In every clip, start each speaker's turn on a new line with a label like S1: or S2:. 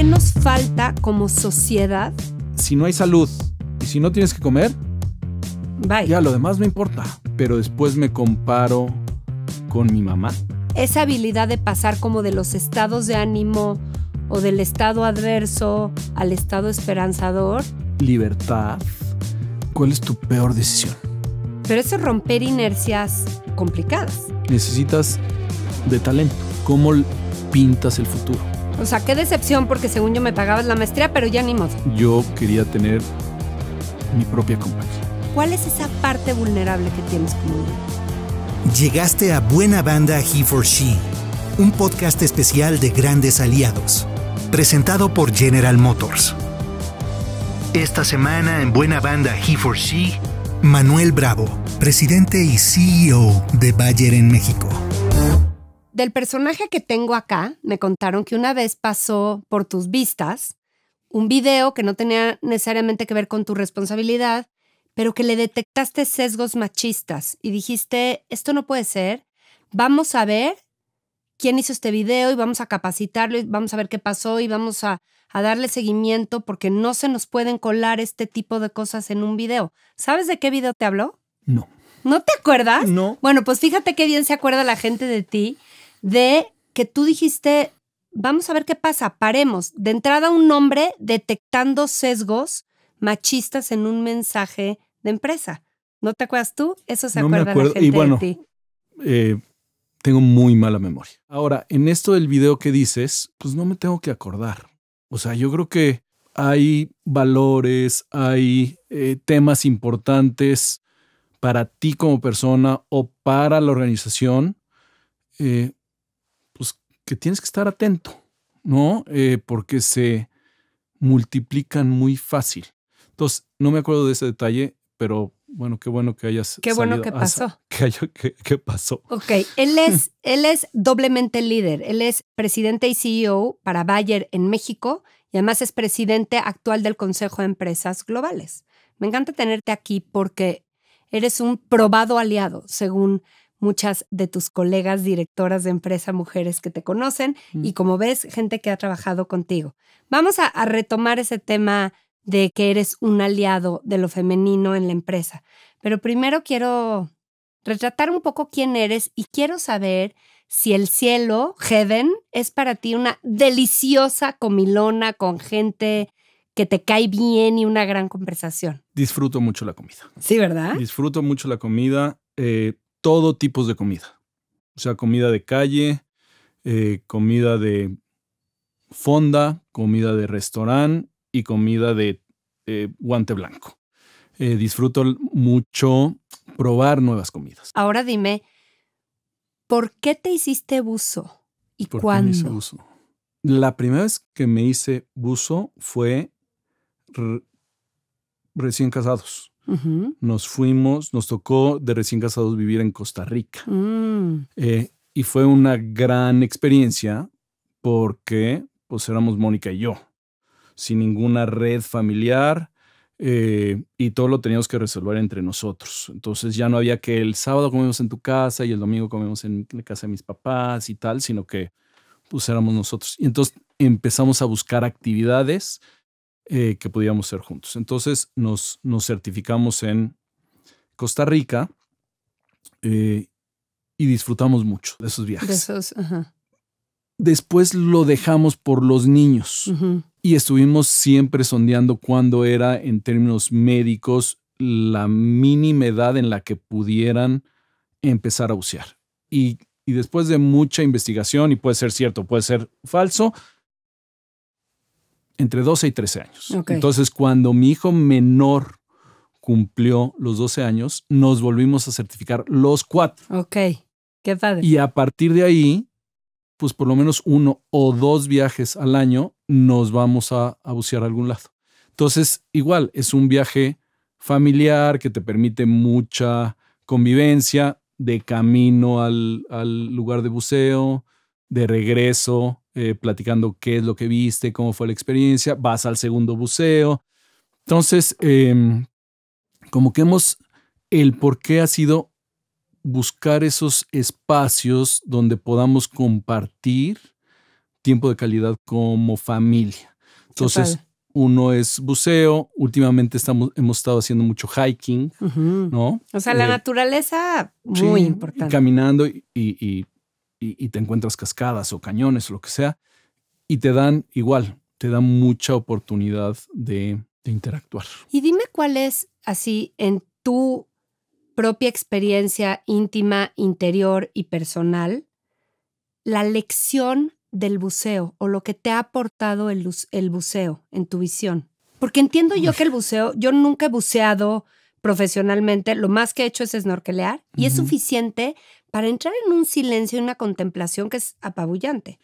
S1: ¿Qué nos falta como sociedad?
S2: Si no hay salud y si no tienes que comer,
S1: Bye.
S2: ya lo demás no importa. Pero después me comparo con mi mamá.
S1: Esa habilidad de pasar como de los estados de ánimo o del estado adverso al estado esperanzador.
S2: Libertad. ¿Cuál es tu peor decisión?
S1: Pero eso es romper inercias complicadas.
S2: Necesitas de talento. ¿Cómo pintas el futuro?
S1: O sea, qué decepción porque según yo me pagabas la maestría, pero ya ni modo.
S2: Yo quería tener mi propia compañía.
S1: ¿Cuál es esa parte vulnerable que tienes como líder?
S3: Llegaste a Buena Banda He for She, un podcast especial de grandes aliados, presentado por General Motors. Esta semana en Buena Banda He for She, Manuel Bravo, presidente y CEO de Bayer en México.
S1: Del personaje que tengo acá, me contaron que una vez pasó por tus vistas un video que no tenía necesariamente que ver con tu responsabilidad, pero que le detectaste sesgos machistas y dijiste, esto no puede ser, vamos a ver quién hizo este video y vamos a capacitarlo y vamos a ver qué pasó y vamos a darle seguimiento porque no se nos pueden colar este tipo de cosas en un video. ¿Sabes de qué video te habló?
S2: No.
S1: ¿No te acuerdas?
S2: No.
S1: Bueno, pues fíjate qué bien se acuerda la gente de ti, de que tú dijiste, vamos a ver qué pasa, paremos. De entrada un hombre detectando sesgos machistas en un mensaje de empresa. ¿No te acuerdas tú? Eso se acuerda la gente de ti.
S2: Tengo muy mala memoria. Ahora, en esto del video que dices, pues no me tengo que acordar. O sea, yo creo que hay valores, hay temas importantes para ti como persona o para la organización, pues que tienes que estar atento, ¿no? Porque se multiplican muy fácil. Entonces, no me acuerdo de ese detalle, pero bueno que hayas
S1: Qué bueno
S2: salido
S1: que pasó.
S2: ¿Qué pasó?
S1: Ok, él es doblemente líder. Él es presidente y CEO para Bayer en México y además es presidente actual del Consejo de Empresas Globales. Me encanta tenerte aquí porque eres un probado aliado, según muchas de tus colegas directoras de empresa, mujeres que te conocen y como ves, gente que ha trabajado contigo. Vamos a retomar ese tema de que eres un aliado de lo femenino en la empresa. Pero primero quiero retratar un poco quién eres y quiero saber si el cielo, heaven, es para ti una deliciosa comilona con gente que te cae bien y una gran conversación.
S2: Disfruto mucho la comida.
S1: Sí, ¿verdad?
S2: Disfruto mucho la comida, todo tipo de comida. O sea, comida de calle, comida de fonda, comida de restaurante y comida de guante blanco. Disfruto mucho probar nuevas comidas.
S1: Ahora dime, ¿por qué te hiciste buzo y
S2: ¿Por
S1: cuándo?
S2: qué me hice buzo? La primera vez que me hice buzo fue recién casados.
S1: Uh-huh.
S2: Nos tocó de recién casados vivir en Costa Rica. Y fue una gran experiencia porque pues éramos Mónica y yo, sin ninguna red familiar y todo lo teníamos que resolver entre nosotros. Entonces ya no había que el sábado comemos en tu casa y el domingo comemos en la casa de mis papás y tal, sino que pues éramos nosotros. Y entonces empezamos a buscar actividades que podíamos hacer juntos. Entonces nos certificamos en Costa Rica y disfrutamos mucho de esos viajes.
S1: Uh-huh.
S2: Después lo dejamos por los niños y estuvimos siempre sondeando cuándo era en términos médicos la mínima edad en la que pudieran empezar a bucear. Y después de mucha investigación, y puede ser cierto, puede ser falso, entre 12 y 13 años.
S1: Okay.
S2: Entonces, cuando mi hijo menor cumplió los 12 años, nos volvimos a certificar los 4.
S1: Ok, qué padre.
S2: Y a partir de ahí, pues por lo menos 1 o 2 viajes al año nos vamos a bucear a algún lado. Entonces, igual, es un viaje familiar que te permite mucha convivencia de camino al lugar de buceo, de regreso, platicando qué es lo que viste, cómo fue la experiencia, vas al segundo buceo. Entonces, como que el por qué ha sido buscar esos espacios donde podamos compartir tiempo de calidad como familia. Entonces, uno es buceo. Últimamente hemos estado haciendo mucho hiking, ¿no?
S1: O sea, la naturaleza muy importante.
S2: Caminando y te encuentras cascadas o cañones o lo que sea. Y te dan mucha oportunidad de interactuar.
S1: Y dime cuál es, así, en tu propia experiencia íntima, interior y personal, la lección del buceo o lo que te ha aportado el buceo en tu visión. Porque entiendo yo que el buceo, yo nunca he buceado profesionalmente, lo más que he hecho es snorkelear y es suficiente para entrar en un silencio y una contemplación que es apabullante.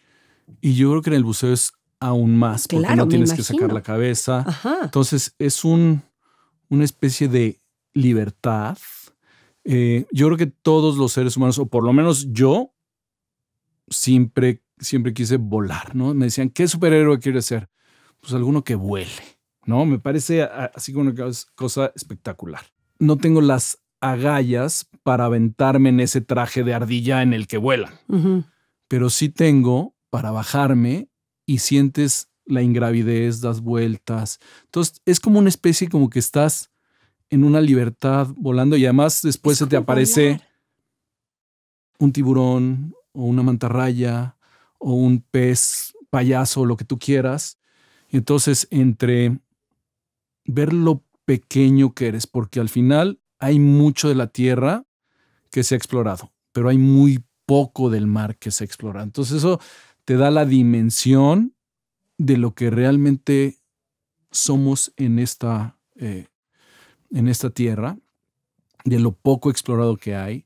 S2: Y yo creo que en el buceo es aún más, porque no tienes que sacar la cabeza.
S1: Ajá.
S2: Entonces es una especie de libertad. Yo creo que todos los seres humanos, o por lo menos yo, siempre quise volar, ¿no? Me decían, ¿qué superhéroe quieres ser? Pues alguno que vuele, ¿no? Me parece así como una cosa espectacular. No tengo las agallas para aventarme en ese traje de ardilla en el que vuelan, pero sí tengo para bajarme y sientes la ingravidez, das vueltas. Entonces es como una especie como que estás en una libertad volando y además después se te aparece un tiburón o una mantarraya o un pez payaso, lo que tú quieras. Y entonces entre ver lo pequeño que eres, porque al final hay mucho de la tierra que se ha explorado, pero hay muy poco del mar que se ha explorado. Entonces eso te da la dimensión de lo que realmente somos en esta tierra, de lo poco explorado que hay,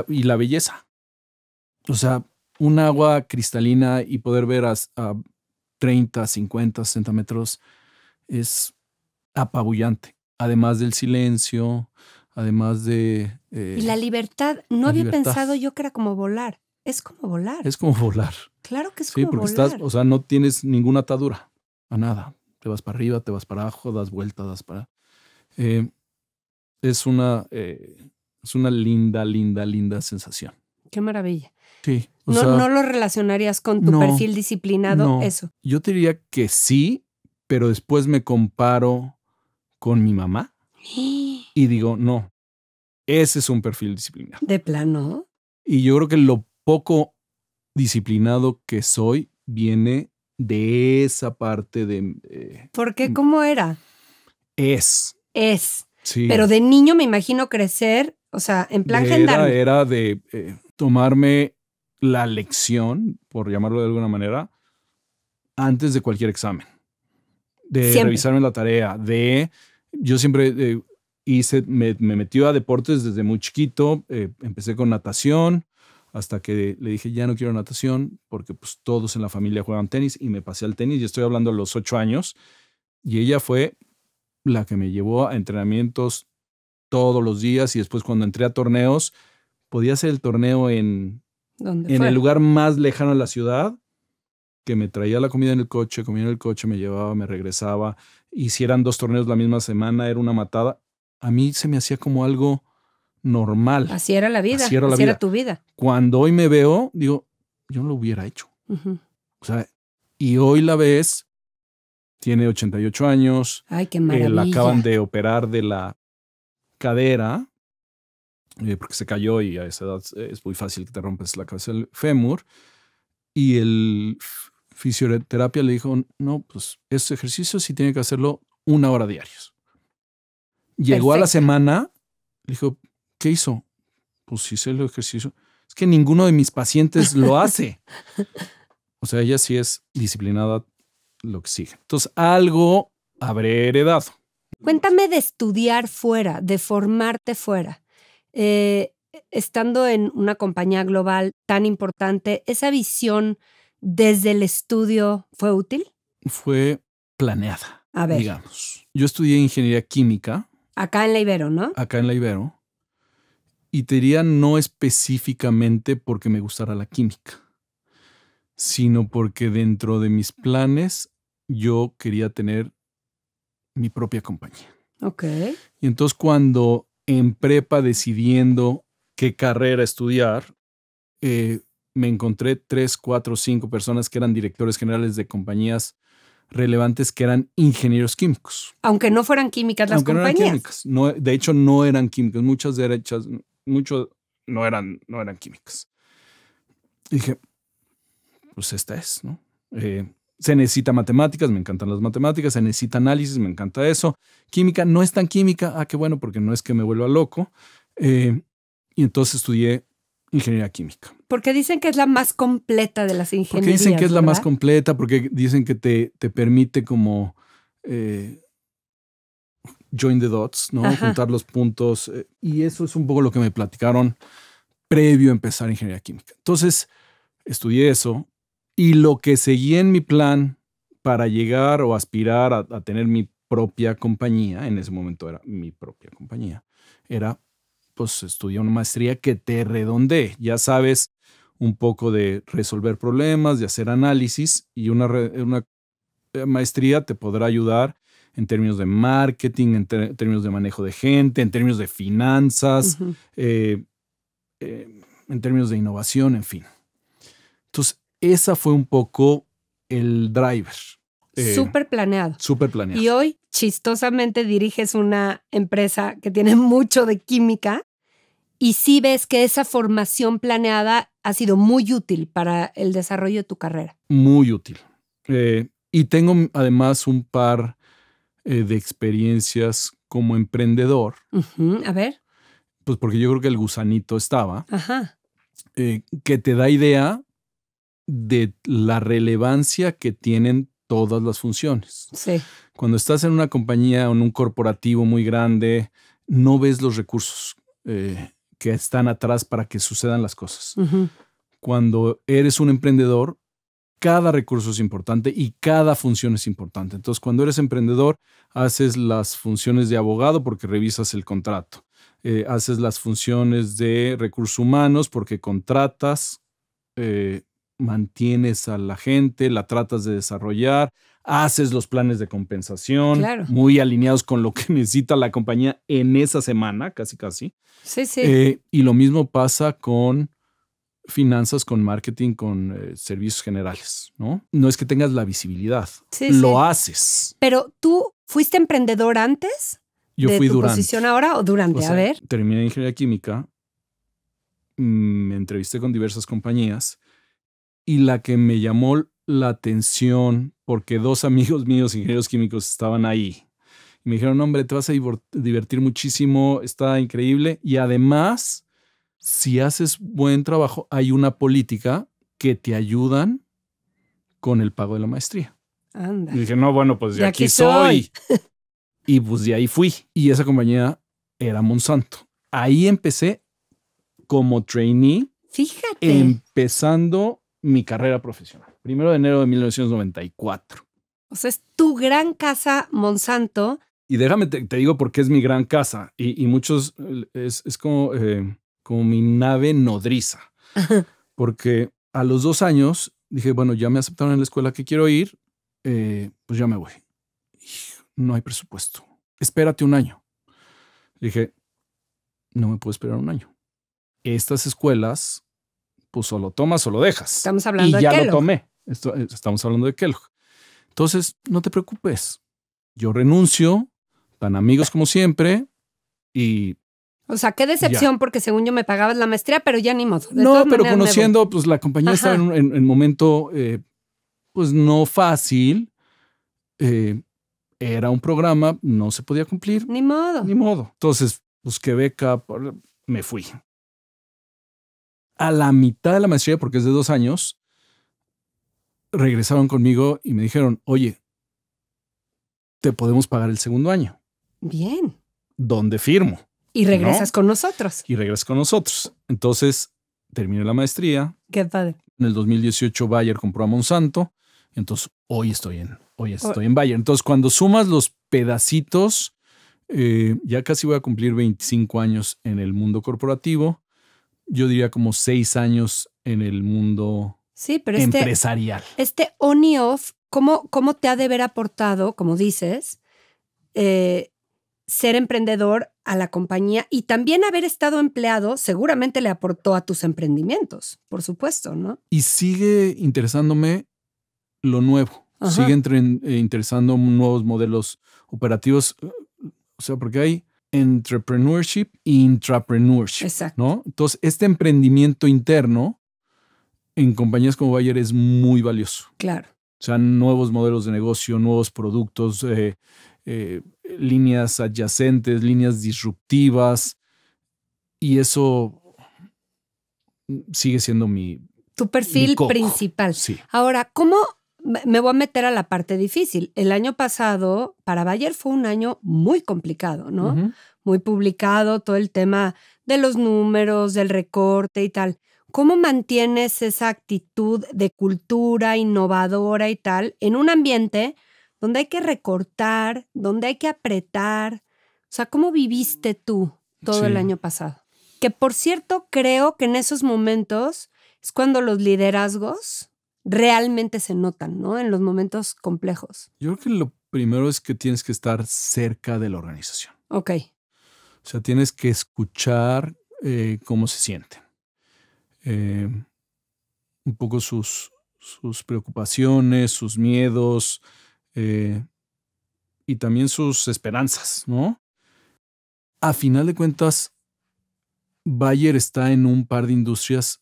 S2: y la belleza. O sea, un agua cristalina y poder ver a 30, 50, 60 metros es apabullante. Además del silencio, además de...
S1: y la libertad. No había pensado yo que era como volar. Es como volar.
S2: Es como volar.
S1: Claro que es como volar. Sí,
S2: porque no tienes ninguna atadura a nada. Te vas para arriba, te vas para abajo, das vueltas, das para... Es una linda, linda, linda sensación.
S1: Qué maravilla.
S2: Sí.
S1: No lo relacionarías con tu perfil disciplinado, eso.
S2: Yo te diría que sí, pero después me comparo con mi mamá y digo, no, ese es un perfil disciplinado.
S1: ¿De plano?
S2: Y yo creo que lo poco disciplinado que soy viene de esa parte de...
S1: ¿Por qué? ¿Cómo era?
S2: Es. Sí.
S1: Pero de niño me imagino crecer, o sea, en plan gendarme.
S2: Era de tomarme la lección, por llamarlo de alguna manera, antes de cualquier examen. De revisarme la tarea, yo siempre me metió a deportes desde muy chiquito. Empecé con natación hasta que le dije, ya no quiero natación porque pues todos en la familia juegan tenis y me pasé al tenis y estoy hablando a los 8 años. Y ella fue la que me llevó a entrenamientos todos los días y después cuando entré a torneos, podía hacer el torneo en el lugar más lejano de la ciudad, que me traía la comida en el coche, comía en el coche, me llevaba, me regresaba. Y si eran 2 torneos la misma semana, era una matada. A mí se me hacía como algo normal.
S1: Así era la vida, así era tu vida.
S2: Cuando hoy me veo, digo, yo no lo hubiera hecho. O sea, y hoy la ves, tiene 88 años.
S1: Ay, qué maravilla.
S2: La acaban de operar de la cadera, porque se cayó y a esa edad es muy fácil que te rompes la cabeza del fémur. Y el fisioterapia le dijo, no, pues ese ejercicio sí tiene que hacerlo 1 hora diarios. Llegó a la semana, le dijo, ¿qué hizo? Pues hice el ejercicio. Es que ninguno de mis pacientes lo hace. O sea, ella sí es disciplinada, lo que sigue. Entonces, algo habré heredado.
S1: Cuéntame de estudiar fuera, de formarte fuera. Estando en una compañía global tan importante, ¿esa visión desde el estudio fue útil?
S2: Fue planeada,
S1: a ver,
S2: digamos. Yo estudié ingeniería química.
S1: Acá en la Ibero, ¿no?
S2: Acá en la Ibero. Y te diría no específicamente porque me gustara la química, sino porque dentro de mis planes yo quería tener mi propia compañía.
S1: Ok.
S2: Y entonces cuando en prepa decidiendo qué carrera estudiar, me encontré 3, 4, 5 personas que eran directores generales de compañías relevantes que eran ingenieros químicos.
S1: Aunque no fueran químicas las compañías.
S2: No eran químicas. No, de hecho, no eran químicas. Muchos no eran químicas. Y dije, pues esta es, ¿no? Se necesita matemáticas, me encantan las matemáticas. Se necesita análisis, me encanta eso. Química, no es tan química. Qué bueno, porque no es que me vuelva loco. Y entonces estudié ingeniería química.
S1: Porque dicen que es la más completa de las ingenierías.
S2: Porque dicen que es la
S1: ¿verdad?
S2: más completa, porque dicen que te permite como join the dots, ¿no?
S1: Ajá.
S2: Juntar los puntos. Y eso es un poco lo que me platicaron previo a empezar ingeniería química. Entonces, estudié eso y lo que seguí en mi plan para llegar o aspirar a tener mi propia compañía, en ese momento era mi propia compañía, era pues estudiar una maestría que te redondee. Ya sabes un poco de resolver problemas, de hacer análisis, y una maestría te podrá ayudar en términos de marketing, en términos de manejo de gente, en términos de finanzas,
S1: Uh-huh.
S2: En términos de innovación, en fin. Entonces, esa fue un poco el driver.
S1: Súper planeado.
S2: Súper planeado.
S1: Y hoy, chistosamente, diriges una empresa que tiene mucho de química y sí ves que esa formación planeada ha sido muy útil para el desarrollo de tu carrera.
S2: Muy útil. Y tengo además un par de experiencias como emprendedor.
S1: Uh-huh. A ver.
S2: Pues porque yo creo que el gusanito estaba.
S1: Ajá.
S2: Que te da idea de la relevancia que tienen todas las funciones.
S1: Sí.
S2: Cuando estás en una compañía o en un corporativo muy grande, no ves los recursos que están atrás para que sucedan las cosas.
S1: Uh-huh.
S2: Cuando eres un emprendedor, cada recurso es importante y cada función es importante. Entonces, cuando eres emprendedor, haces las funciones de abogado porque revisas el contrato. Haces las funciones de recursos humanos porque contratas, mantienes a la gente, la tratas de desarrollar, haces los planes de compensación,
S1: claro,
S2: muy alineados con lo que necesita la compañía en esa semana, casi.
S1: Sí, sí.
S2: Y lo mismo pasa con finanzas, con marketing, con servicios generales, ¿no? No es que tengas la visibilidad,
S1: Sí,
S2: lo
S1: sí.
S2: haces.
S1: Pero tú fuiste emprendedor antes
S2: Yo
S1: de
S2: fui
S1: tu
S2: durante.
S1: posición ahora o durante.
S2: O sea,
S1: a ver.
S2: terminé ingeniería química, me entrevisté con diversas compañías y la que me llamó la atención, porque dos amigos míos, ingenieros químicos, estaban ahí. Y me dijeron, hombre, te vas a divertir muchísimo, está increíble. Y además, si haces buen trabajo, hay una política que te ayudan con el pago de la maestría.
S1: Anda.
S2: Y dije, no, bueno, pues de aquí soy. Y pues de ahí fui. Y esa compañía era Monsanto. Ahí empecé como trainee.
S1: Fíjate.
S2: Empezando mi carrera profesional. 1 de enero de 1994.
S1: O sea, es tu gran casa Monsanto.
S2: Y déjame, te digo por qué es mi gran casa. Y muchos, es como mi nave nodriza. Porque a los 2 años dije, bueno, ya me aceptaron en la escuela que quiero ir, pues ya me voy. No hay presupuesto. Espérate 1 año. Dije, no me puedo esperar 1 año. Estas escuelas, pues o lo tomas o lo dejas.
S1: Estamos hablando
S2: de Kellogg. Y ya lo tomé. Estamos hablando de Kellogg. Entonces, no te preocupes. Yo renuncio, tan amigos como siempre, y...
S1: O sea, qué decepción, porque según yo me pagabas la maestría, pero ya ni modo.
S2: No, pero conociendo, pues la compañía estaba en un momento, pues no fácil. Era un programa, no se podía cumplir.
S1: Ni modo.
S2: Ni modo. Entonces, busqué beca, me fui. A la mitad de la maestría, porque es de 2 años, regresaron conmigo y me dijeron, oye, te podemos pagar el 2º año.
S1: Bien.
S2: ¿Dónde firmo?
S1: Y regresas con nosotros.
S2: Y regresas con nosotros. Entonces, terminé la maestría.
S1: Qué padre.
S2: En el 2018, Bayer compró a Monsanto. Entonces, hoy estoy en Bayer. Entonces, cuando sumas los pedacitos, ya casi voy a cumplir 25 años en el mundo corporativo. Yo diría como 6 años en el mundo empresarial.
S1: Este on y off, ¿cómo te ha de haber aportado, como dices, ser emprendedor a la compañía y también haber estado empleado? Seguramente le aportó a tus emprendimientos, por supuesto, ¿no?
S2: Y sigue interesándome lo nuevo. Sigue interesando nuevos modelos operativos. O sea, porque hay entrepreneurship e intrapreneurship.
S1: Exacto.
S2: ¿No? Entonces, este emprendimiento interno en compañías como Bayer es muy valioso.
S1: Claro.
S2: O sea, nuevos modelos de negocio, nuevos productos, líneas adyacentes, líneas disruptivas. Y eso sigue siendo
S1: tu perfil principal.
S2: Sí.
S1: Ahora, ¿cómo me voy a meter a la parte difícil? El año pasado para Bayer fue un año muy complicado, ¿no?
S2: Uh-huh.
S1: Muy publicado, todo el tema de los números, del recorte y tal. ¿Cómo mantienes esa actitud de cultura innovadora y tal en un ambiente donde hay que recortar, donde hay que apretar? O sea, ¿cómo viviste tú todo el año pasado? Que, por cierto, creo que en esos momentos es cuando los liderazgos realmente se notan, ¿no? En los momentos complejos.
S2: Yo creo que lo primero es que tienes que estar cerca de la organización.
S1: Ok.
S2: O sea, tienes que escuchar cómo se sienten. Un poco sus preocupaciones, sus miedos y también sus esperanzas, ¿no? A final de cuentas, Bayer está en un par de industrias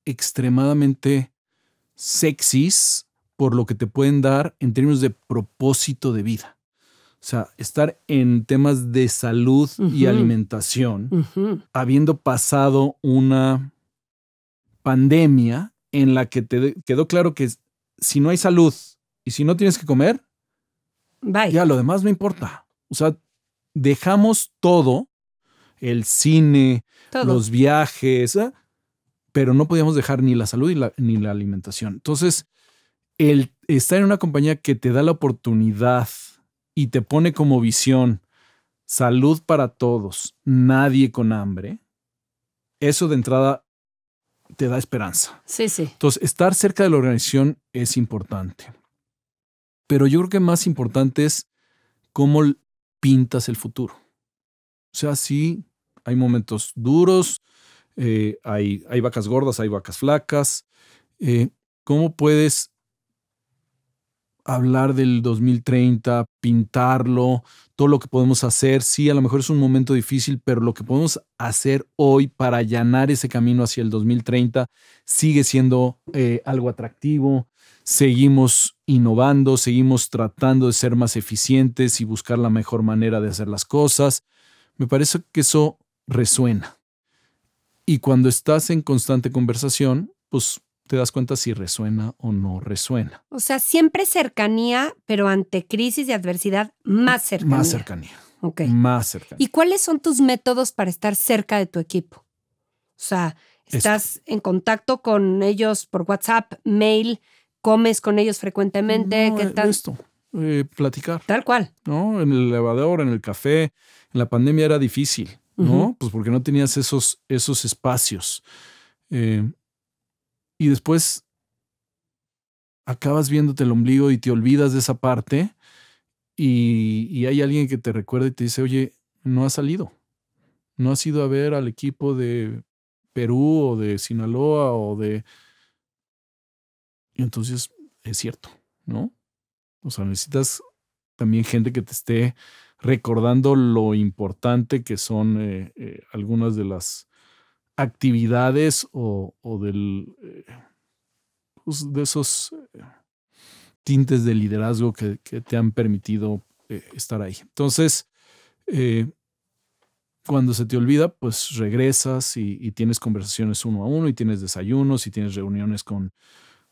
S2: extremadamente sexys por lo que te pueden dar en términos de propósito de vida. O sea, estar en temas de salud y alimentación, habiendo pasado una pandemia en la que te quedó claro que si no hay salud y si no tienes que comer,
S1: bye.
S2: Ya lo demás no importa. O sea, dejamos todo, el cine, los viajes, pero no podíamos dejar ni la salud ni la alimentación. Entonces, el estar en una compañía que te da la oportunidad y te pone como visión salud para todos, nadie con hambre, eso de entrada te da esperanza.
S1: Sí, sí.
S2: Entonces, estar cerca de la organización es importante. Pero yo creo que más importante es cómo pintas el futuro. O sea, sí, hay momentos duros, hay vacas gordas, hay vacas flacas. ¿Cómo puedes hablar del 2030, pintarlo, todo lo que podemos hacer? Sí, a lo mejor es un momento difícil, pero lo que podemos hacer hoy para allanar ese camino hacia el 2030 sigue siendo algo atractivo. Seguimos innovando, seguimos tratando de ser más eficientes y buscar la mejor manera de hacer las cosas. Me parece que eso resuena. Y cuando estás en constante conversación, pues te das cuenta si resuena o no resuena.
S1: O sea, siempre cercanía, pero ante crisis y adversidad, más cercanía.
S2: Más cercanía.
S1: Ok.
S2: Más cercanía.
S1: ¿Y cuáles son tus métodos para estar cerca de tu equipo? O sea, ¿estás en contacto con ellos por WhatsApp, mail, comes con ellos frecuentemente?
S2: No,
S1: ¿Qué tal?
S2: Esto, platicar.
S1: Tal cual.
S2: ¿No? En el elevador, en el café. En la pandemia era difícil, ¿no? Pues porque no tenías esos espacios. Y después acabas viéndote el ombligo y te olvidas de esa parte y hay alguien que te recuerda y te dice, oye, no has salido. No has ido a ver al equipo de Perú o de Sinaloa o de... Y entonces es cierto, ¿no? O sea, necesitas también gente que te esté recordando lo importante que son algunas de las actividades o pues de esos tintes de liderazgo que te han permitido estar ahí. Entonces, cuando se te olvida, pues regresas y tienes conversaciones uno a uno y tienes desayunos y tienes reuniones con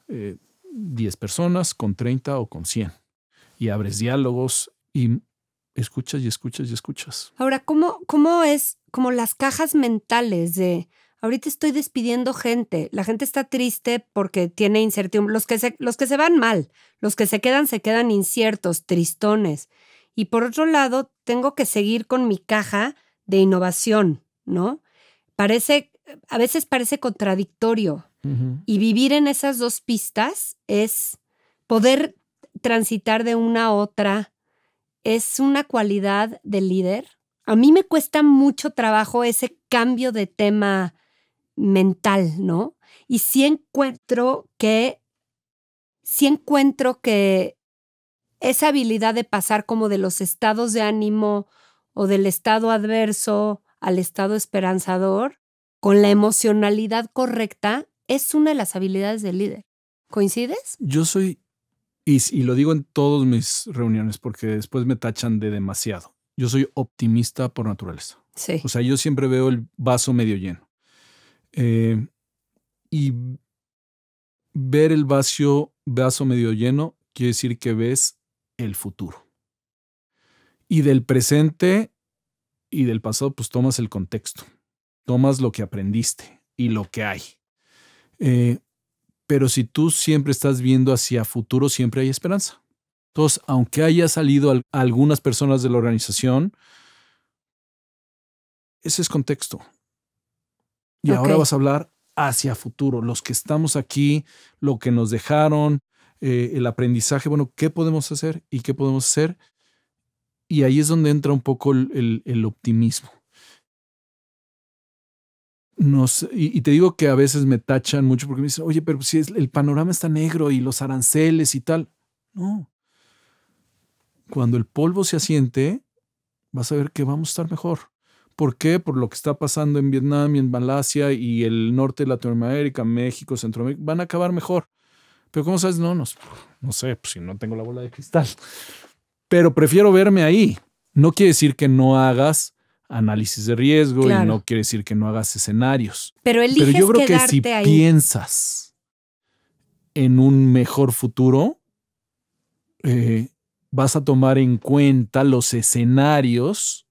S2: 10 personas, con 30 o con 100. Y abres diálogos y escuchas y escuchas y escuchas.
S1: Ahora, ¿cómo es como las cajas mentales de ahorita estoy despidiendo gente, la gente está triste porque tiene incertidumbre, los que se van mal, los que se quedan inciertos, tristones. Y por otro lado, tengo que seguir con mi caja de innovación, ¿no? A veces parece contradictorio.
S2: Uh-huh.
S1: Y vivir en esas dos pistas es poder transitar de una a otra. Es una cualidad del líder. A mí me cuesta mucho trabajo ese cambio de tema mental, ¿no? Y sí encuentro que sí encuentro que esa habilidad de pasar como de los estados de ánimo o del estado adverso al estado esperanzador con la emocionalidad correcta es una de las habilidades del líder. ¿Coincides?
S2: Yo soy, y lo digo en todas mis reuniones porque después me tachan de demasiado. Yo soy optimista por naturaleza.
S1: Sí.
S2: O sea, yo siempre veo el vaso medio lleno. Y ver el vaso medio lleno quiere decir que ves el futuro. Y del presente y del pasado, pues tomas el contexto. Tomas lo que aprendiste y lo que hay. Pero si tú siempre estás viendo hacia futuro, siempre hay esperanza. Entonces, aunque haya salido a algunas personas de la organización, ese es contexto. Y ahora vas a hablar hacia futuro. Los que estamos aquí, lo que nos dejaron, el aprendizaje, bueno, ¿qué podemos hacer y qué podemos hacer? Y ahí es donde entra un poco el optimismo. Y te digo que a veces me tachan mucho porque me dicen, oye, pero si el panorama está negro y los aranceles y tal. No. Cuando el polvo se asiente, vas a ver que vamos a estar mejor. ¿Por qué? Por lo que está pasando en Vietnam y en Malasia y el norte de Latinoamérica, México, Centroamérica, van a acabar mejor. Pero ¿cómo sabes? No sé, pues si no tengo la bola de cristal. Pero prefiero verme ahí. No quiere decir que no hagas análisis de riesgo, claro, y no quiere decir que no hagas escenarios.
S1: Pero
S2: yo creo que si
S1: ahí
S2: piensas en un mejor futuro, vas a tomar en cuenta los escenarios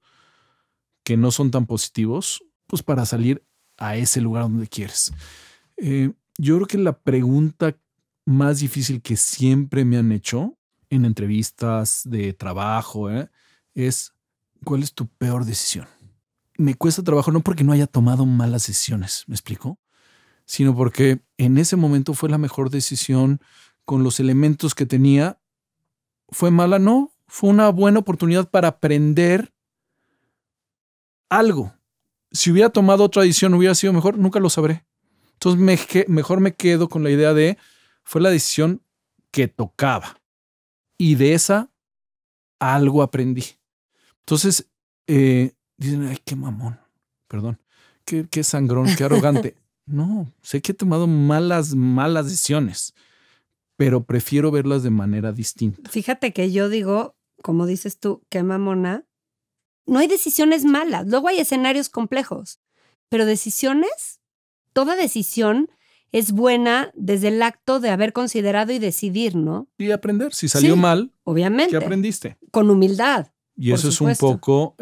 S2: que no son tan positivos, pues para salir a ese lugar donde quieres. Yo creo que la pregunta más difícil que siempre me han hecho en entrevistas de trabajo es ¿cuál es tu peor decisión? Me cuesta trabajo no porque no haya tomado malas decisiones, ¿me explico? Sino porque en ese momento fue la mejor decisión con los elementos que tenía. ¿Fue mala? No, fue una buena oportunidad para aprender algo. Si hubiera tomado otra decisión, hubiera sido mejor, nunca lo sabré. Entonces mejor me quedo con la idea de fue la decisión que tocaba. Y de esa algo aprendí. Entonces, dicen, ay, qué mamón, perdón, qué sangrón, qué arrogante. No, sé que he tomado malas decisiones, pero prefiero verlas de manera distinta.
S1: Fíjate que yo digo, como dices tú, qué mamona, no hay decisiones malas, luego hay escenarios complejos, pero decisiones, toda decisión es buena desde el acto de haber considerado y decidir, ¿no?
S2: Y aprender. Si salió mal,
S1: obviamente.
S2: ¿Qué aprendiste?
S1: Con humildad.
S2: Y eso es un poco,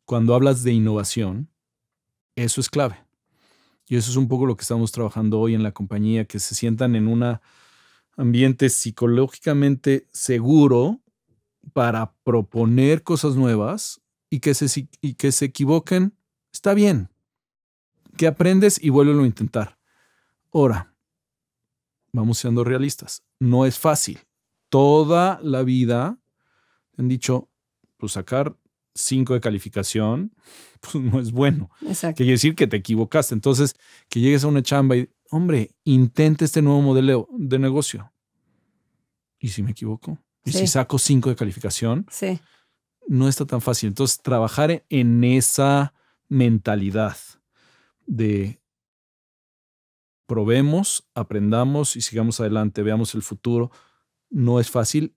S2: cuando hablas de innovación, eso es clave. Y eso es un poco lo que estamos trabajando hoy en la compañía, que se sientan en un ambiente psicológicamente seguro para proponer cosas nuevas y que se equivoquen. Está bien. Que aprendes y vuélvelo a intentar. Ahora, vamos siendo realistas. No es fácil. Toda la vida han dicho, pues sacar 5 de calificación, pues no es bueno.
S1: Exacto.
S2: Quiere decir que te equivocaste. Entonces, que llegues a una chamba y, hombre, intenta este nuevo modelo de negocio. ¿Y si me equivoco? ¿Y si saco 5 de calificación?
S1: Sí.
S2: No está tan fácil. Entonces, trabajar en esa mentalidad de probemos, aprendamos y sigamos adelante, veamos el futuro. No es fácil,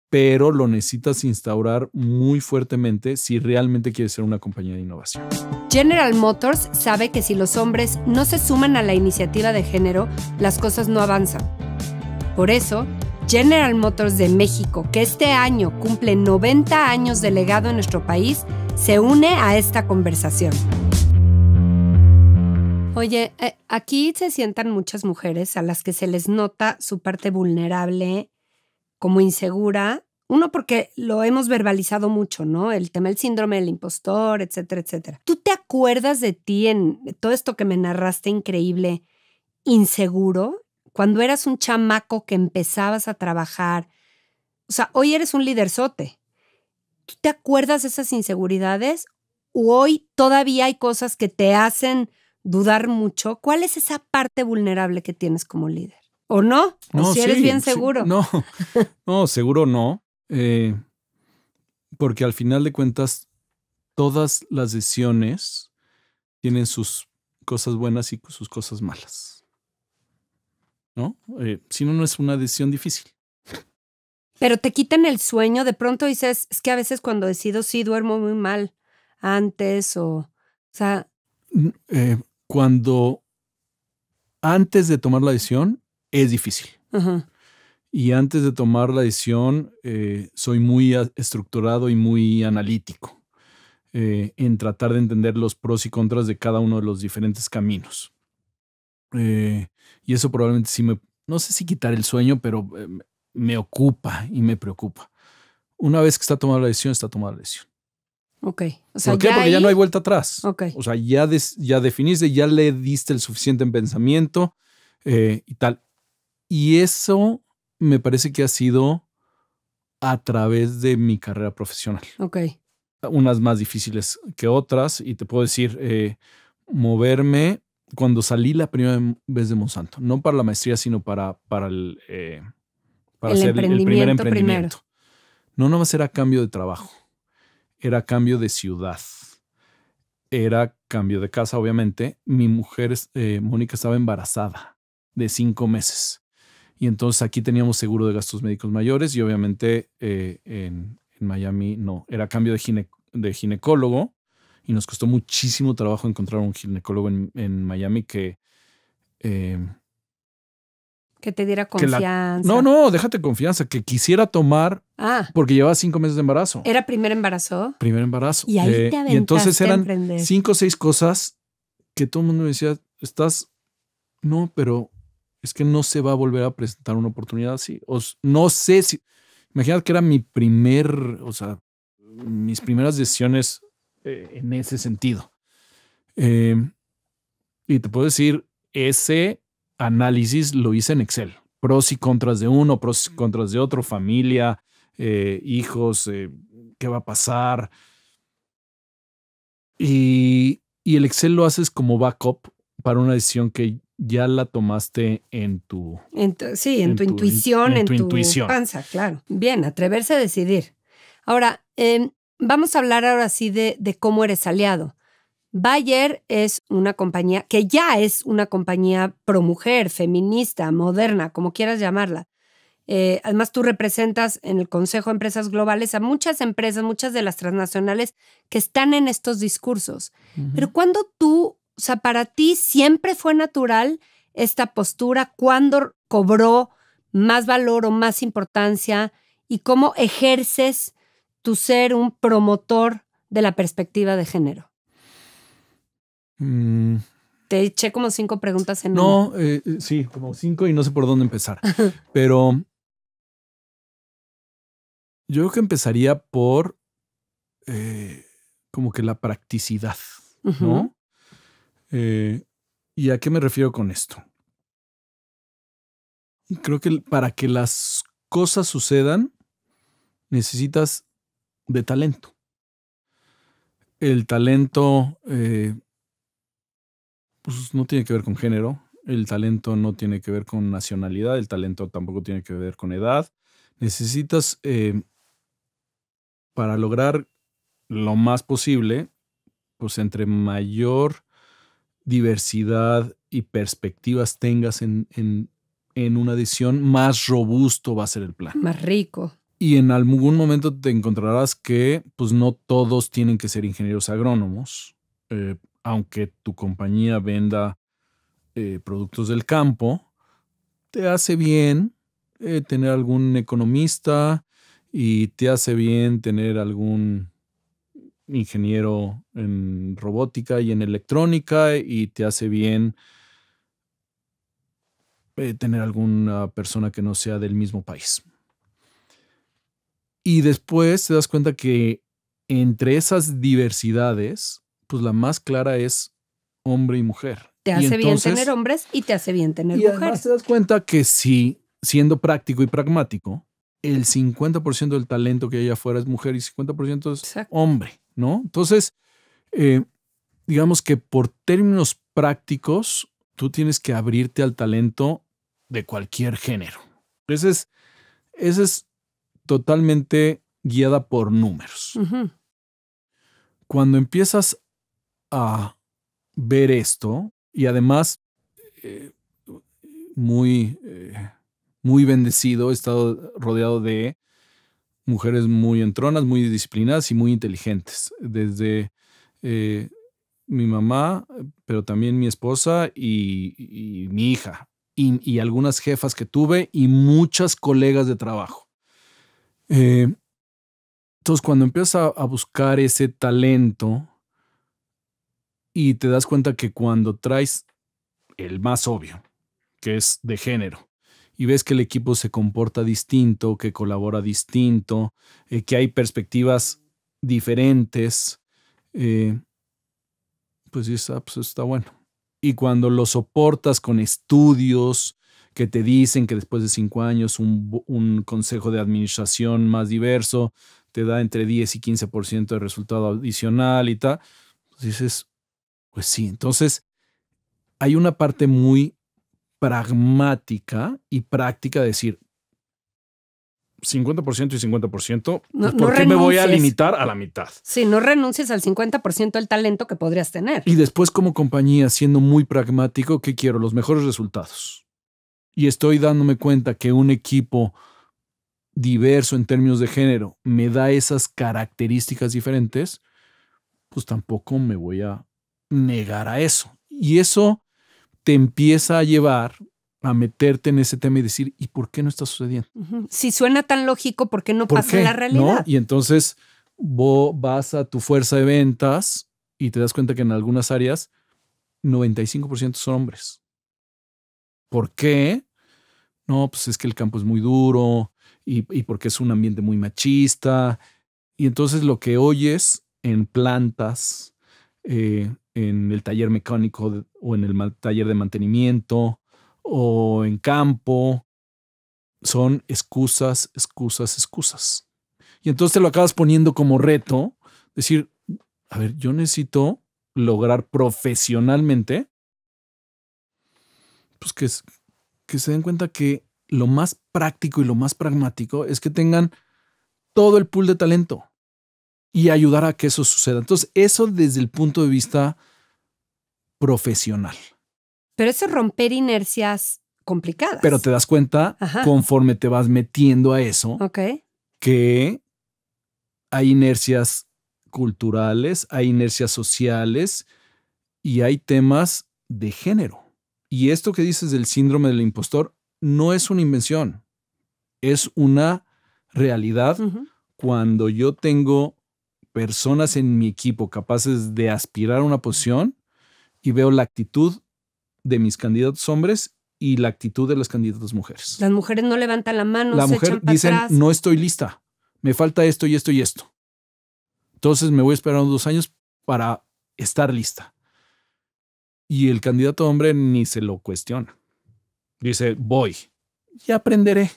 S2: pero lo necesitas instaurar muy fuertemente si realmente quieres ser una compañía de innovación.
S1: General Motors sabe que si los hombres no se suman a la iniciativa de género, las cosas no avanzan. Por eso, General Motors de México, que este año cumple 90 años de legado en nuestro país, se une a esta conversación. Oye, aquí se sientan muchas mujeres a las que se les nota su parte vulnerable, como insegura. Uno, porque lo hemos verbalizado mucho, ¿no? El tema del síndrome del impostor, etcétera, etcétera. ¿Tú te acuerdas de ti en todo esto que me narraste increíble, inseguro? Cuando eras un chamaco que empezabas a trabajar. O sea, hoy eres un liderzote. ¿Tú te acuerdas de esas inseguridades? ¿O hoy todavía hay cosas que te hacen dudar mucho? ¿Cuál es esa parte vulnerable que tienes como líder? ¿O no?
S2: No,
S1: si eres
S2: sí,
S1: bien
S2: sí,
S1: seguro.
S2: no, seguro no. Porque al final de cuentas, todas las decisiones tienen sus cosas buenas y sus cosas malas, ¿no? Si no, no es una decisión difícil.
S1: Pero te quitan el sueño. De pronto dices, es que a veces cuando decido sí duermo muy mal antes o sea...
S2: Cuando antes de tomar la decisión es difícil.
S1: Uh-huh.
S2: Y antes de tomar la decisión soy muy estructurado y muy analítico en tratar de entender los pros y contras de cada uno de los diferentes caminos. Y eso probablemente sí no sé si quitar el sueño, pero me ocupa y me preocupa. Una vez que está tomada la decisión, está tomada la decisión.
S1: Ok. O sea,
S2: ¿por qué? Porque ya no hay vuelta atrás.
S1: Okay.
S2: O sea, ya definiste, ya le diste el suficiente en pensamiento y tal. Y eso me parece que ha sido a través de mi carrera profesional.
S1: Ok.
S2: Unas más difíciles que otras. Y te puedo decir, moverme cuando salí la primera vez de Monsanto. No para la maestría, sino para hacer el primer emprendimiento. No nomás era cambio de trabajo. Era cambio de ciudad. Era cambio de casa, obviamente. Mi mujer, Mónica, estaba embarazada de 5 meses. Y entonces aquí teníamos seguro de gastos médicos mayores y obviamente en Miami no. Era cambio de ginecólogo y nos costó muchísimo trabajo encontrar un ginecólogo en Miami que
S1: te diera confianza.
S2: No, déjate confianza, que quisiera tomar porque llevaba 5 meses de embarazo.
S1: ¿Era primer embarazo?
S2: Primer embarazo.
S1: Y ahí te aventaste
S2: y entonces eran
S1: a emprender.
S2: 5 o 6 cosas que todo el mundo me decía, no, pero es que no se va a volver a presentar una oportunidad así. No sé si, imagínate que era mis primeras decisiones en ese sentido. Y te puedo decir, ese análisis lo hice en Excel. Pros y contras de uno, pros y contras de otro, familia, hijos, qué va a pasar. Y el Excel lo haces como backup para una decisión que ya la tomaste en tu
S1: intuición, en tu panza, claro. Bien, atreverse a decidir. Ahora, vamos a hablar ahora sí de cómo eres aliado. Bayer es una compañía que ya es una compañía promujer, feminista, moderna, como quieras llamarla. Además, tú representas en el Consejo de Empresas Globales a muchas empresas, muchas de las transnacionales que están en estos discursos. Uh-huh. Pero cuando para ti siempre fue natural esta postura, ¿cuándo cobró más valor o más importancia? ¿Y cómo ejerces tu ser un promotor de la perspectiva de género? Te eché como 5 preguntas en
S2: una. Sí, como 5 y no sé por dónde empezar. Pero yo creo que empezaría por como que la practicidad, uh-huh. ¿no? ¿Y a qué me refiero con esto? Creo que para que las cosas sucedan necesitas de talento. El talento pues no tiene que ver con género, el talento no tiene que ver con nacionalidad, el talento tampoco tiene que ver con edad. Necesitas, para lograr lo más posible, pues entre mayor diversidad y perspectivas tengas en una decisión, más robusto va a ser el plan.
S1: Más rico.
S2: Y en algún momento te encontrarás que pues no todos tienen que ser ingenieros agrónomos, aunque tu compañía venda productos del campo, te hace bien tener algún economista y te hace bien tener algún ingeniero en robótica y en electrónica y te hace bien tener alguna persona que no sea del mismo país. Y después te das cuenta que entre esas diversidades, pues la más clara es hombre y mujer.
S1: Te hace bien tener hombres y te hace bien tener mujeres.
S2: Y además te das cuenta que si, siendo práctico y pragmático, el 50% del talento que hay afuera es mujer y 50% es Exacto. hombre, ¿no? Entonces, digamos que por términos prácticos, tú tienes que abrirte al talento de cualquier género. Esa es totalmente guiada por números.
S1: Uh-huh.
S2: Cuando empiezas a ver esto, y además muy bendecido, he estado rodeado de mujeres muy entronas, muy disciplinadas y muy inteligentes. Desde mi mamá, pero también mi esposa y mi hija. Y algunas jefas que tuve y muchas colegas de trabajo. Entonces, cuando empiezas a buscar ese talento y te das cuenta que cuando traes el más obvio, que es de género, y ves que el equipo se comporta distinto, que colabora distinto, que hay perspectivas diferentes, pues dices, pues está bueno. Y cuando lo soportas con estudios que te dicen que después de 5 años un consejo de administración más diverso te da entre 10 y 15% de resultado adicional y tal, pues dices, pues sí. Entonces, hay una parte muy pragmática y práctica de decir 50% y 50%, pues ¿por qué me voy a limitar a la mitad?
S1: Sí, no renuncies al 50% del talento que podrías tener.
S2: Y después, como compañía, siendo muy pragmático, ¿qué quiero? Los mejores resultados. Y estoy dándome cuenta que un equipo diverso en términos de género me da esas características diferentes, pues tampoco me voy a negar a eso. Y eso te empieza a llevar a meterte en ese tema y decir, ¿y por qué no está sucediendo?
S1: Uh-huh. Si suena tan lógico, ¿por qué no pasa en la realidad?
S2: ¿No? Y entonces vas a tu fuerza de ventas y te das cuenta que en algunas áreas 95% son hombres. ¿Por qué? No, pues es que el campo es muy duro y porque es un ambiente muy machista. Y entonces lo que oyes en plantas, en el taller mecánico o en el taller de mantenimiento o en campo, son excusas. Y entonces te lo acabas poniendo como reto, decir, a ver, yo necesito lograr profesionalmente, pues que se den cuenta que lo más práctico y lo más pragmático es que tengan todo el pool de talento y ayudar a que eso suceda. Entonces, eso desde el punto de vista profesional.
S1: Pero eso es romper inercias complicadas.
S2: Pero te das cuenta, conforme te vas metiendo a eso, que hay inercias culturales, hay inercias sociales y hay temas de género. Y esto que dices del síndrome del impostor no es una invención, es una realidad. Uh-huh. Cuando yo tengo personas en mi equipo capaces de aspirar a una posición y veo la actitud de mis candidatos hombres y la actitud de las candidatas mujeres.
S1: Las mujeres no levantan la mano,
S2: la
S1: se
S2: mujer
S1: echan para
S2: dicen,
S1: atrás.
S2: No estoy lista, me falta esto y esto y esto. Entonces me voy a esperar unos 2 años para estar lista. Y el candidato hombre ni se lo cuestiona. Dice, voy, ya aprenderé.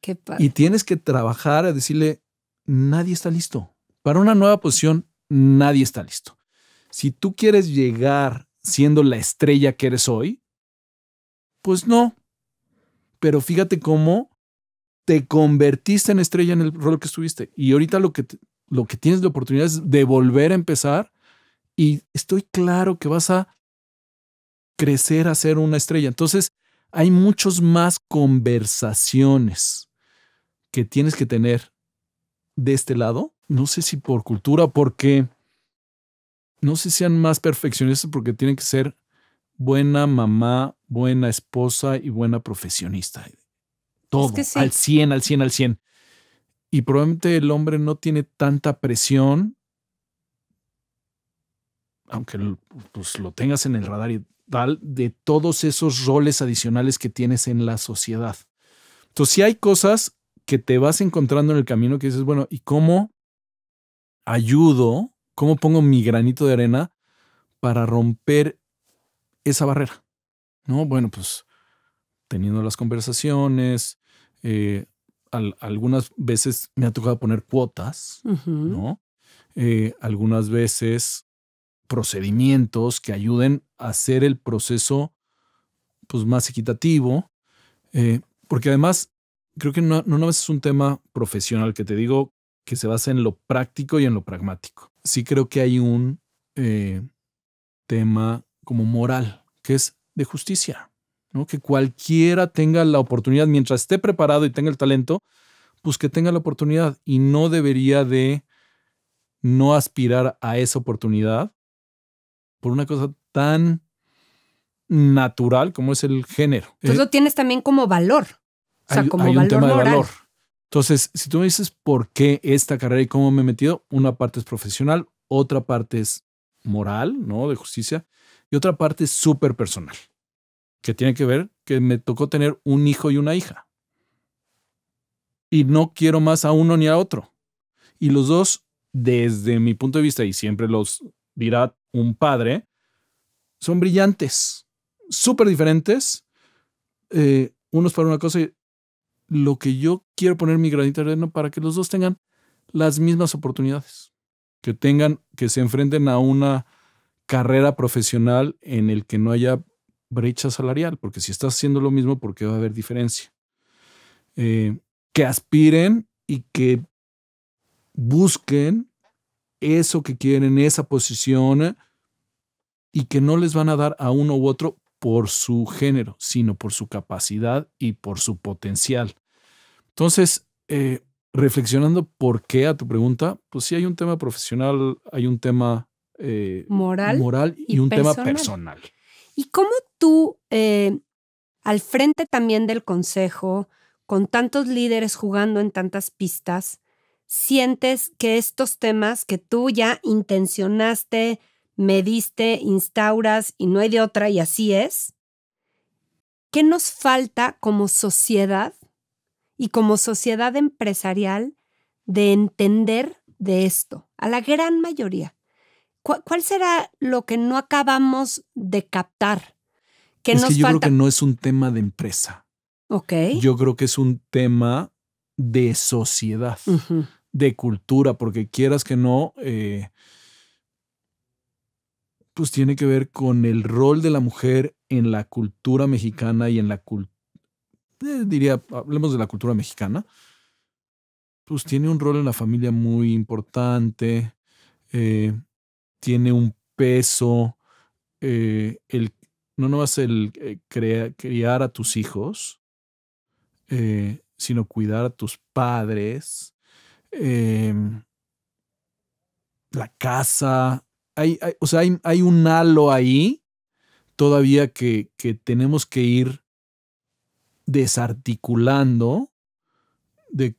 S1: Qué padre.
S2: Y tienes que trabajar a decirle, nadie está listo. Para una nueva posición, nadie está listo. Si tú quieres llegar siendo la estrella que eres hoy, pues no. Pero fíjate cómo te convertiste en estrella en el rol que estuviste. Y ahorita lo que tienes la oportunidad es de volver a empezar y estoy claro que vas a crecer a ser una estrella. Entonces, hay muchos más conversaciones que tienes que tener de este lado. No sé si por cultura, porque no sé si sean más perfeccionistas, porque tienen que ser buena mamá, buena esposa y buena profesionista. Todo, es que sí. Al 100. Y probablemente el hombre no tiene tanta presión, aunque pues, lo tengas en el radar y tal, de todos esos roles adicionales que tienes en la sociedad. Entonces, sí hay cosas que te vas encontrando en el camino que dices, bueno, ¿y cómo ayudo? ¿Cómo pongo mi granito de arena para romper esa barrera? ¿No? Bueno, pues teniendo las conversaciones, algunas veces me ha tocado poner cuotas, uh-huh. ¿no? Algunas veces procedimientos que ayuden a hacer el proceso pues, más equitativo. Porque además, creo que no nada más es un tema profesional, que te digo que se basa en lo práctico y en lo pragmático. Sí creo que hay un tema como moral, que es de justicia, ¿no? Que cualquiera tenga la oportunidad, mientras esté preparado y tenga el talento, pues que tenga la oportunidad, y no debería de no aspirar a esa oportunidad por una cosa tan natural como es el género.
S1: Entonces lo tienes también como valor. O sea, como
S2: hay un
S1: valor
S2: tema
S1: moral.
S2: de valor. Entonces, si tú me dices por qué esta carrera y cómo me he metido, una parte es profesional, otra parte es moral, ¿no? De justicia, y otra parte es súper personal, que tiene que ver que me tocó tener un hijo y una hija. Y no quiero más a uno ni a otro. Y los dos, desde mi punto de vista, y siempre los dirá un padre, son brillantes, súper diferentes, unos para una cosa, y lo que yo quiero poner mi granito de arena para que los dos tengan las mismas oportunidades, que se enfrenten a una carrera profesional en el que no haya brecha salarial, porque si estás haciendo lo mismo, ¿por qué va a haber diferencia? Que aspiren y que busquen eso que quieren, esa posición, y que no les van a dar a uno u otro por su género, sino por su capacidad y por su potencial. Entonces, reflexionando por qué a tu pregunta, pues sí hay un tema profesional, hay un tema moral y un tema personal.
S1: ¿Y cómo tú, al frente también del consejo, con tantos líderes jugando en tantas pistas, sientes que estos temas que tú ya intencionaste, mediste, instauras y no hay de otra y así es? ¿Qué nos falta como sociedad y como sociedad empresarial de entender de esto? A la gran mayoría. ¿Cuál será lo que no acabamos de captar?
S2: Es que yo creo que no es un tema de empresa.
S1: Ok.
S2: Yo creo que es un tema de sociedad, de cultura, porque quieras que no, pues tiene que ver con el rol de la mujer en la cultura mexicana y en la hablemos de la cultura mexicana, pues tiene un rol en la familia muy importante, tiene un peso, no nomás el criar a tus hijos, sino cuidar a tus padres, la casa. Hay un halo ahí todavía que tenemos que ir desarticulando de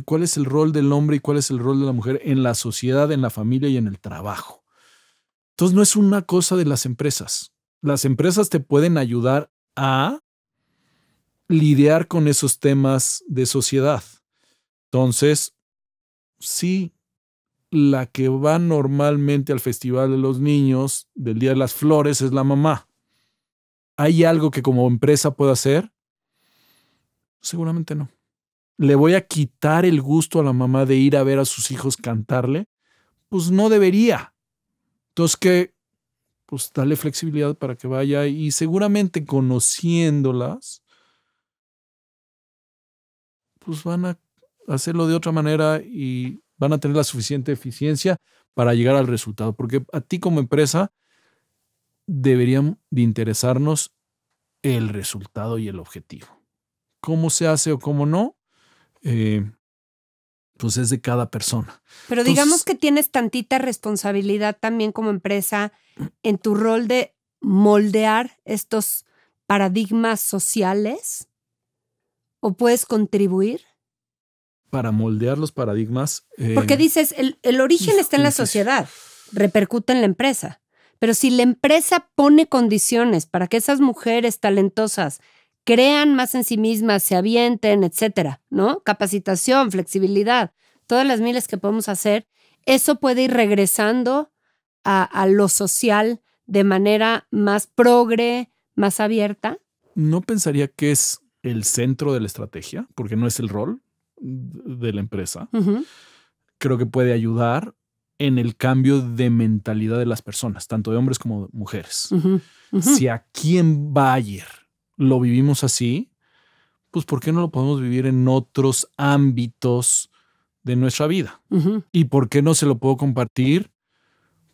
S2: cuál es el rol del hombre y cuál es el rol de la mujer en la sociedad, en la familia y en el trabajo. Entonces no es una cosa de las empresas. Las empresas te pueden ayudar a lidiar con esos temas de sociedad. Entonces, sí, la que va normalmente al Festival de los Niños del Día de las Flores es la mamá. ¿Hay algo que como empresa pueda hacer? Seguramente no. ¿Le voy a quitar el gusto a la mamá de ir a ver a sus hijos cantarle? Pues no debería. Entonces, ¿qué? Pues dale flexibilidad para que vaya, y seguramente conociéndolas, pues van a hacerlo de otra manera y van a tener la suficiente eficiencia para llegar al resultado. Porque a ti como empresa deberían de interesarnos el resultado y el objetivo. ¿Cómo se hace o cómo no? Pues es de cada persona.
S1: Pero digamos que tienes tantita responsabilidad también como empresa en tu rol de moldear estos paradigmas sociales, ¿o puedes contribuir?
S2: Para moldear los paradigmas.
S1: Porque dices, el origen está en la sociedad, repercute en la empresa. Pero si la empresa pone condiciones para que esas mujeres talentosas crean más en sí mismas, se avienten, etcétera, ¿no? Capacitación, flexibilidad, todas las miles que podemos hacer, eso puede ir regresando a lo social de manera más progre, más abierta.
S2: No pensaría que es el centro de la estrategia, porque no es el rol de la empresa. Creo que puede ayudar en el cambio de mentalidad de las personas, tanto de hombres como de mujeres. Si aquí en Bayer lo vivimos así, pues ¿por qué no lo podemos vivir en otros ámbitos de nuestra vida?
S1: Uh-huh.
S2: ¿Y por qué no se lo puedo compartir?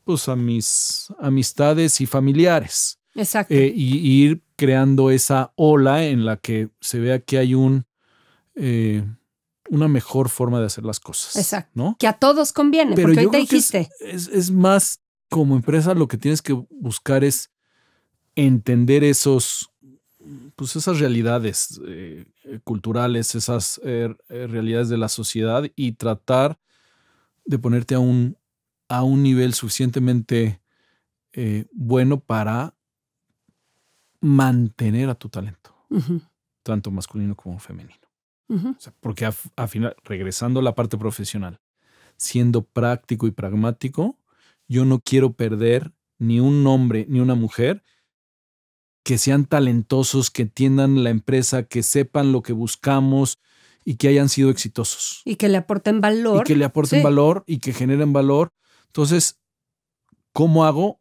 S2: Pues a mis amistades y familiares.
S1: Exacto.
S2: Y ir creando esa ola en la que se vea que hay una mejor forma de hacer las cosas.
S1: Exacto.
S2: ¿No?
S1: Que a todos conviene,
S2: pero
S1: porque
S2: yo
S1: ahorita
S2: creo
S1: dijiste.
S2: Que es más, como empresa, lo que tienes que buscar es entender esas realidades culturales, esas realidades de la sociedad y tratar de ponerte a un nivel suficientemente bueno para mantener a tu talento,
S1: Uh-huh.
S2: tanto masculino como femenino.
S1: Uh-huh.
S2: O sea, porque al final, regresando a la parte profesional, siendo práctico y pragmático, yo no quiero perder ni un hombre ni una mujer que sean talentosos, que entiendan la empresa, que sepan lo que buscamos y que hayan sido exitosos.
S1: Y que le aporten valor.
S2: Y que le aporten valor y que generen valor. Entonces, ¿cómo hago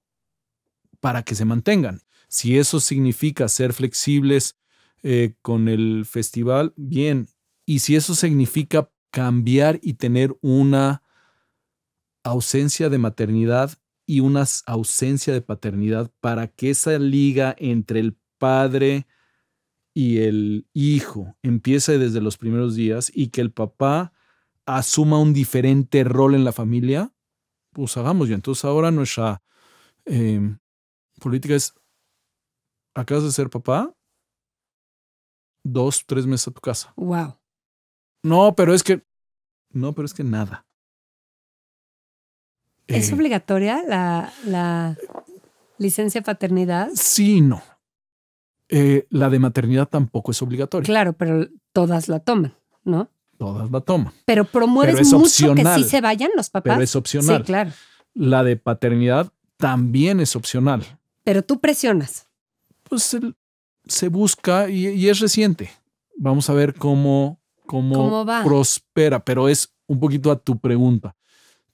S2: para que se mantengan? Si eso significa ser flexibles con el festival, bien. Y si eso significa cambiar y tener una ausencia de maternidad y una ausencia de paternidad para que esa liga entre el padre y el hijo empiece desde los primeros días y que el papá asuma un diferente rol en la familia, pues hagamos ya. Entonces ahora nuestra política es: acabas de ser papá, 2, 3 meses a tu casa.
S1: Wow.
S2: No, pero es que nada.
S1: ¿Es obligatoria la licencia paternidad?
S2: Sí, no. La de maternidad tampoco es obligatoria.
S1: Claro, pero todas la toman, ¿no?
S2: Todas la toman.
S1: Pero promueves
S2: Pero es
S1: mucho
S2: opcional.
S1: que sí se vayan los papás.
S2: Pero es opcional.
S1: Sí, claro.
S2: La de paternidad también es opcional.
S1: Pero tú presionas.
S2: Pues se busca y es reciente. Vamos a ver cómo
S1: va?
S2: Prospera, pero es un poquito a tu pregunta.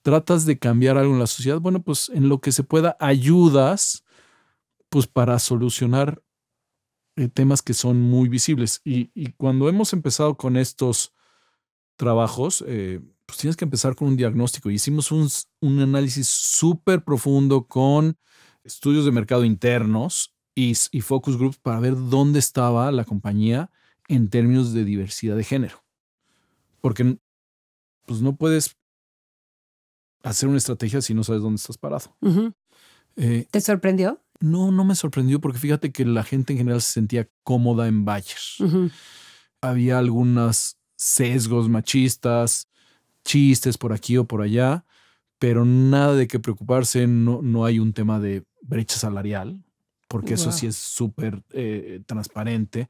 S2: ¿Tratas de cambiar algo en la sociedad? Bueno, pues en lo que se pueda ayudas pues para solucionar temas que son muy visibles. Y cuando hemos empezado con estos trabajos, pues tienes que empezar con un diagnóstico. Y hicimos un análisis súper profundo con estudios de mercado internos y focus groups para ver dónde estaba la compañía en términos de diversidad de género. Porque pues no puedes hacer una estrategia si no sabes dónde estás parado.
S1: Uh-huh. ¿Te sorprendió?
S2: No me sorprendió porque fíjate que la gente en general se sentía cómoda en Bayer.
S1: Uh-huh.
S2: Había algunos sesgos machistas, chistes por aquí o por allá, pero nada de qué preocuparse. No hay un tema de brecha salarial, porque eso sí es súper transparente.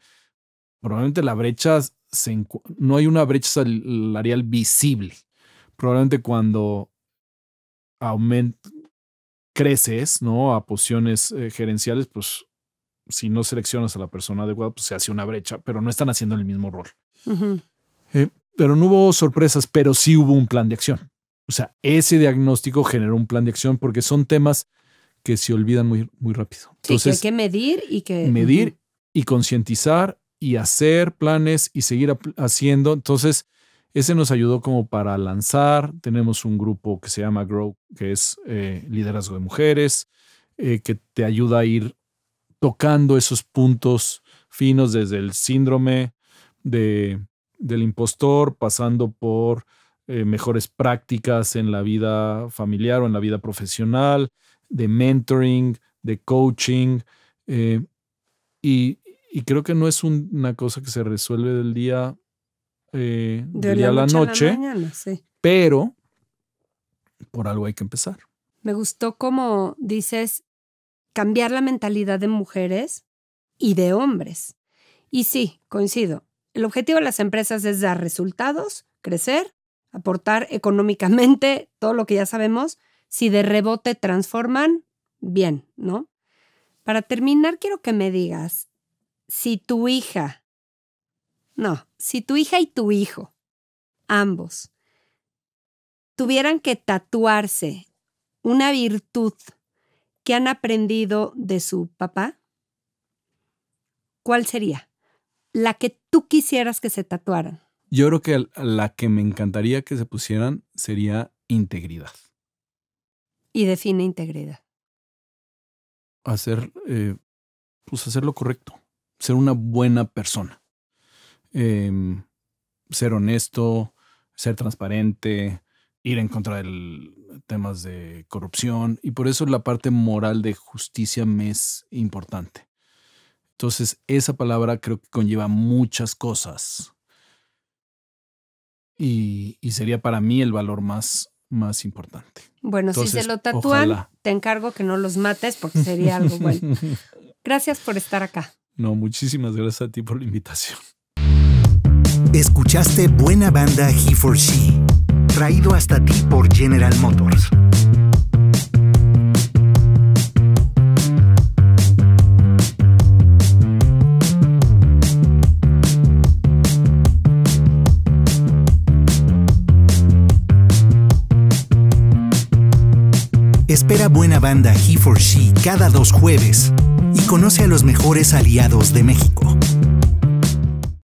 S2: Probablemente la brecha no hay una brecha salarial visible. Probablemente cuando creces, ¿no?, a posiciones gerenciales, pues si no seleccionas a la persona adecuada, pues se hace una brecha, pero no están haciendo el mismo rol.
S1: Uh-huh.
S2: Pero no hubo sorpresas, pero sí hubo un plan de acción. O sea, ese diagnóstico generó un plan de acción porque son temas que se olvidan muy, muy rápido. Entonces,
S1: sí, que hay que medir y que...
S2: Medir
S1: uh-huh.
S2: y concientizar y hacer planes y seguir haciendo. Entonces, ese nos ayudó como para lanzar. Tenemos un grupo que se llama Grow, que es liderazgo de mujeres, que te ayuda a ir tocando esos puntos finos desde el síndrome del impostor, pasando por mejores prácticas en la vida familiar o en la vida profesional, de mentoring, de coaching. Y creo que no es una cosa que se resuelve del día a la noche,
S1: a la mañana, sí.
S2: Pero por algo hay que empezar.
S1: Me gustó como dices, cambiar la mentalidad de mujeres y de hombres. Y sí, coincido. El objetivo de las empresas es dar resultados, crecer, aportar económicamente, todo lo que ya sabemos. Si de rebote transforman, bien, ¿no? Para terminar, quiero que me digas, si tu hija y tu hijo, ambos, tuvieran que tatuarse una virtud que han aprendido de su papá, ¿cuál sería? La que tú quisieras que se tatuaran.
S2: Yo creo que la que me encantaría que se pusieran sería integridad.
S1: Y define integridad.
S2: Hacer lo correcto. Ser una buena persona. Ser honesto, ser transparente, ir en contra de temas de corrupción. Y por eso la parte moral de justicia me es importante. Entonces, esa palabra creo que conlleva muchas cosas. Y sería para mí el valor más importante.
S1: Bueno,
S2: entonces,
S1: si se lo tatúan,
S2: ojalá.
S1: Te encargo que no los mates porque sería algo bueno. Gracias por estar acá.
S2: No, muchísimas gracias a ti por la invitación.
S3: Escuchaste Buena Banda He for She, traído hasta ti por General Motors. Espera Buena Banda He for She cada 2 jueves y conoce a los mejores aliados de México.